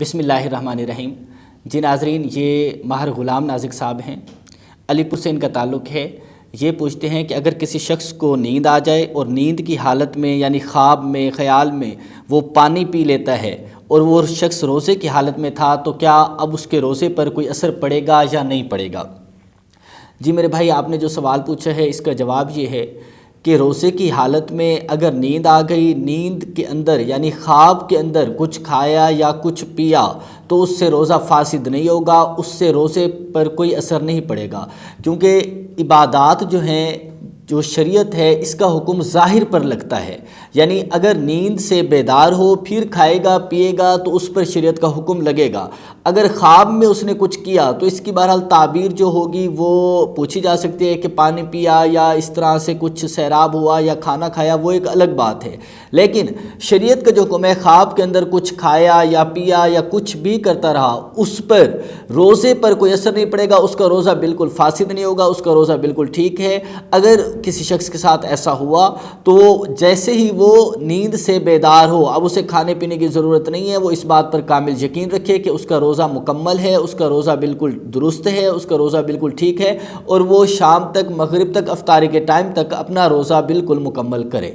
بسم اللہ الرحمن الرحیم۔ جی ناظرین، یہ ماہر غلام نازک صاحب ہیں، علی پور سے ان کا تعلق ہے۔ یہ پوچھتے ہیں کہ اگر کسی شخص کو نیند آ جائے اور نیند کی حالت میں یعنی خواب میں خیال میں وہ پانی پی لیتا ہے اور وہ شخص روزے کی حالت میں تھا تو کیا اب اس کے روزے پر کوئی اثر پڑے گا یا نہیں پڑے گا؟ جی میرے بھائی، آپ نے جو سوال پوچھا ہے اس کا جواب یہ ہے کہ روزے کی حالت میں اگر نیند آ گئی، نیند کے اندر یعنی خواب کے اندر کچھ کھایا یا کچھ پیا تو اس سے روزہ فاسد نہیں ہوگا، اس سے روزے پر کوئی اثر نہیں پڑے گا، کیونکہ عبادات جو ہیں، جو شریعت ہے، اس کا حکم ظاہر پر لگتا ہے۔ یعنی اگر نیند سے بیدار ہو پھر کھائے گا پیے گا تو اس پر شریعت کا حکم لگے گا۔ اگر خواب میں اس نے کچھ کیا تو اس کی بہرحال تعبیر جو ہوگی وہ پوچھی جا سکتی ہے کہ پانی پیا یا اس طرح سے کچھ سیراب ہوا یا کھانا کھایا، وہ ایک الگ بات ہے۔ لیکن شریعت کا جو حکم ہے، خواب کے اندر کچھ کھایا یا پیا یا کچھ بھی کرتا رہا، اس پر روزے پر کوئی اثر نہیں پڑے گا، اس کا روزہ بالکل فاسد نہیں ہوگا، اس کا روزہ بالکل ٹھیک ہے۔ اگر کسی شخص کے ساتھ ایسا ہوا تو جیسے ہی وہ نیند سے بیدار ہو، اب اسے کھانے پینے کی ضرورت نہیں ہے، وہ اس بات پر کامل یقین رکھے کہ اس کا روزہ مکمل ہے، اس کا روزہ بالکل درست ہے، اس کا روزہ بالکل ٹھیک ہے، اور وہ شام تک، مغرب تک، افطاری کے ٹائم تک اپنا روزہ بالکل مکمل کرے۔